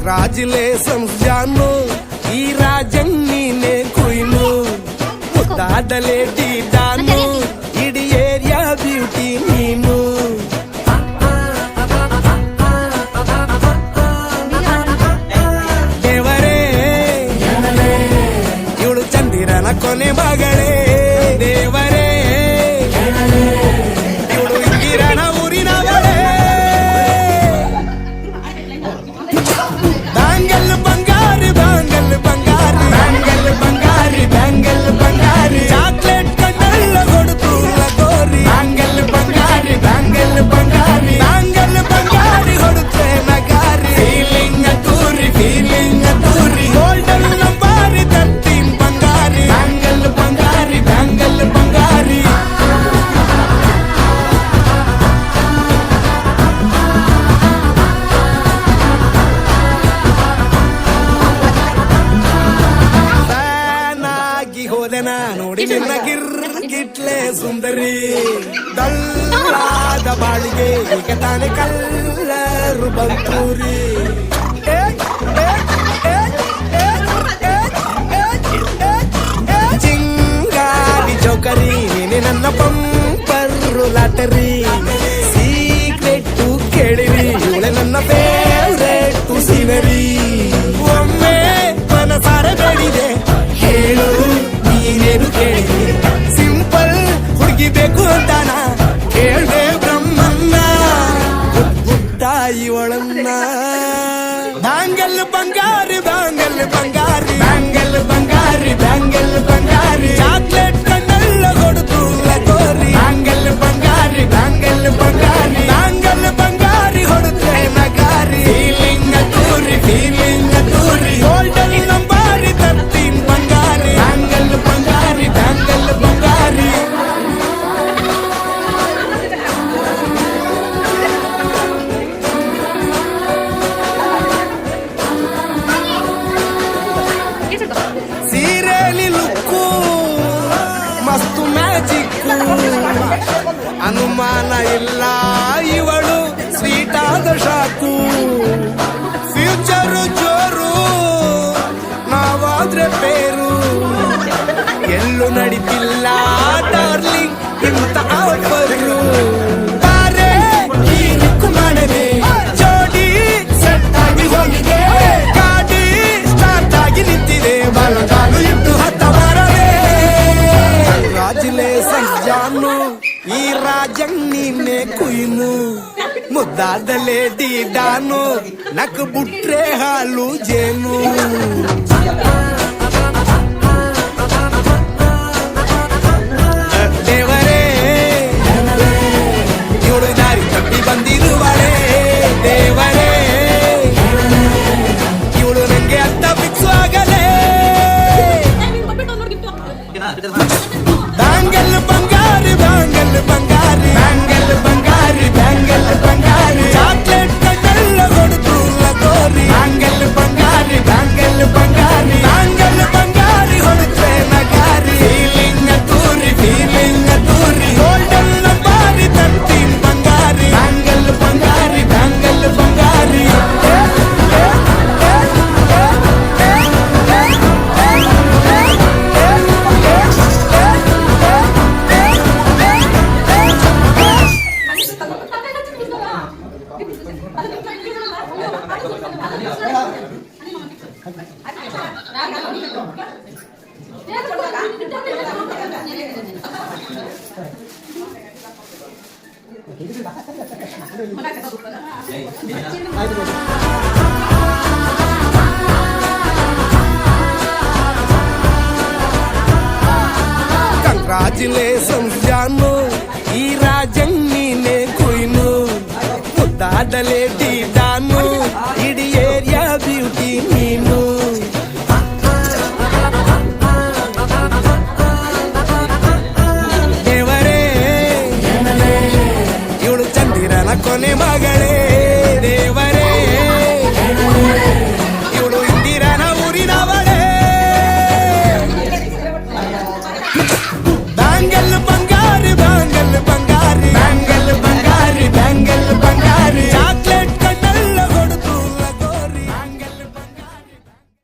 Congratulations ಜಾನು, ಈ ರಾಜನ್ ನೀನೆ ಕುಯ್ನು, ಮುದ್ದಾದ ಲೇಡಿ ಡಾನು, ಇಡೀ ಏರಿಯಾ ಬ್ಯೂಟಿ ನೀನು. ದೇವರೇ ಇವಳು ಚಂದಿರನ ಕೊನೆ ಮಗಳೇ, ದೇವರೇ ಇವಳು ಇಂದಿರನ ಊರಿನವಳೇ. ಬ್ಯಾಂಗಲ್ ಬಂಗಾರಿ ಬ್ಯಾಂಗಲ್ ಬಂಗಾರಿ ಬ್ಯಾಂಗಲ್ ಬಂಗಾರಿ ಬ್ಯಾಂಗಲ್ ಬಂಗಾರಿ, ಚಾಕ್ಲೇಟ್ ಕಣ್ಣೆಲ್ಲ ಕೊಡುತ್ತು ಲಗೋರಿ. ಬ್ಯಾಂಗಲ್ ಬಂಗಾರಿ ಬ್ಯಾಂಗಲ್ ಬಂಗಾರಿ ಬ್ಯಾಂಗಲ್ ಬಂಗಾರಿ ಹೊಡುತ್ತೆ ನಗಾರಿ. ಫೀಲಿಂಗ್ ತೂರಿ ಫೀಲಿಂಗ್ ತೂರಿ, ಗೋಲ್ಡನ್ ನಂಬಾರಿ 13 ಬಂಗಾರಿ. ಬ್ಯಾಂಗಲ್ ಬಂಗಾರಿ ಬ್ಯಾಂಗಲ್ ಬಂಗಾರಿ. ಹೋದೆನ ನೋಡಿ ನಿನ್ನ ಗಿರ್ಗಿಟ್ಲೆ ಸುಂದರಿ, ದಲ್ಲಾದ ಬಾಳಿಗೆ ಈಗ ತಾನೆ ಕಲ್ಲರು ಬಂತೂರಿ. ಚಿಂಗಾರಿ ಚೌಕರಿ ನೀನೆ ನನ್ನ ಬಂಪರು ಲಾಟರಿ. ಸೀಕ್ರೆಟ್ಟು ಕೇಳಿರಿ ಇವಳೆ ನನ್ನ ಫೇವ್ರೇಟ್ ಸೀನರಿ. ಒಮ್ಮೆ ಮನಸಾರೆ ಬೇಡಿದೆ ಹೇಳು ನೀನೇನು ಕೇಳಿದೆ, ಸಿಂಪಲ್ ಹುಡುಗಿ ಬೇಕು ಅಂತಾನ ಕೇಳ್ದೆ ಬ್ರಹ್ಮನ್ನ, ತಾಯಿ ಒಳನ್ನ. ಬ್ಯಾಂಗಲ್ ಬಂಗಾರಿ ಬ್ಯಾಂಗಲ್ ಬಂಗಾರಿ ಬ್ಯಾಂಗಲ್ ಬಂಗಾರಿ ಬ್ಯಾಂಗಲ್ ಬಂಗಾರಿ, ಚಾಕ್ಲೇಟ್ ಕಣ್ಣೆಲ್ಲ ಕೊಡುತ್ತು ಲಗೋರಿ. ಬ್ಯಾಂಗಲ್ ಬಂಗಾರಿ ಬ್ಯಾಂಗಲ್ ಬಂಗಾರಿ ಬ್ಯಾಂಗಲ್ ಬಂಗಾರಿ ಹೊಡುತ್ತೆ ನಗಾರಿ. ಫೀಲಿಂಗ್ ತೂರಿ ಫೀಲಿಂಗ್ ತೂರಿ, ಗೋಲ್ಡನ್ ನಂಬಾರಿ 13 ಬಂಗಾರಿ. ಬ್ಯಾಂಗಲ್ ಬಂಗಾರಿ ಬ್ಯಾಂಗಲ್ ಬಂಗಾರಿ. ಸೀರೆಲಿ ಲುಕ್ಕು ಮಸ್ತು ಮ್ಯಾಜಿಕ್ಕು, ಅನುಮಾನ ಇಲ್ಲ ಇವಳು ಸ್ವೀಟ್ ಆದ ಶಾಕು. ಫ್ಯೂಚರು ಜೋರು ನಾವಾದ್ರೆ ಪೇರು, ಎಲ್ಲೂ ನಡೀತಿಲ್ಲ ಡಾರ್ಲಿಂಗ್ ಇಂತ ಆಫರು. ತಾರೆ ಈ ನಿಕ್ಕು ಮಾಡದೆ ಜೋಡಿ ಸೆಟ್ ಆಗಿ ಹೋಗಿದೆ, ಗಾಡಿ ಸ್ಟಾರ್ಟ್ ಆಗಿ ನಿಂತಿದೆ, ಬಲಗಾಲು ಇಟ್ಟು ಹತ್ತ ಬರದೆ. ಕಂಗ್ರಾಚುಲೇಷನ್ಸ್ ಜಾನು, ಈ ರಾಜನ್ ನೀನೆ ಕುಯ್ನು, ಮುದ್ದಾದ ಲೇಡಿ ಡಾನು, ನಕ್ ಬುಟ್ರೆ ಹಾಲು ಜೇನು. ದೇವರೇ ಇವಳು ದಾರಿ ತಪ್ಪಿ ಬಂದಿರುವಳೆ, ದೇವರೇ ಇವಳು ನಂಗೆ ಅಂತ ಫಿಕ್ಸ್ ಆಗಲೇ. ಬ್ಯಾಂಗಲ್ ಬಂಗಾರಿ ಬ್ಯಾಂಗಲ್ ಬಂಗಾರಿ ಬ್ಯಾಂಗಲ್ ಬಂಗಾರಿ ಬ್ಯಾಂಗಲ್ ಬಂಗಾರಿ, ಚಾಕ್ಲೇಟ್ ಕಣ್ಣೆಲ್ಲ ಕೊಡುತ್ತು ಲಗೋರಿ. ಬ್ಯಾಂಗಲ್ ಬಂಗಾರಿ ಬ್ಯಾಂಗಲ್ ಬಂಗಾರಿ ಬ್ಯಾಂಗಲ್ ಬಂಗಾರಿ ಹೊಡುತ್ತೆ ನಗಾರಿ. ಫೀಲಿಂಗ್ ತೂರಿ ಫೀಲಿಂಗ್ ತೂರಿ, ಗೋಲ್ಡನ್ ನಂಬಾರಿ 13 ಬಂಗಾರಿ. ಬ್ಯಾಂಗಲ್ ಬಂಗಾರಿ ಬ್ಯಾಂಗಲ್ ಬಂಗಾರಿ. ಕಂಗ್ರಾಚುಲೇಷನ್ಸ್ ಜಾನು, ಈ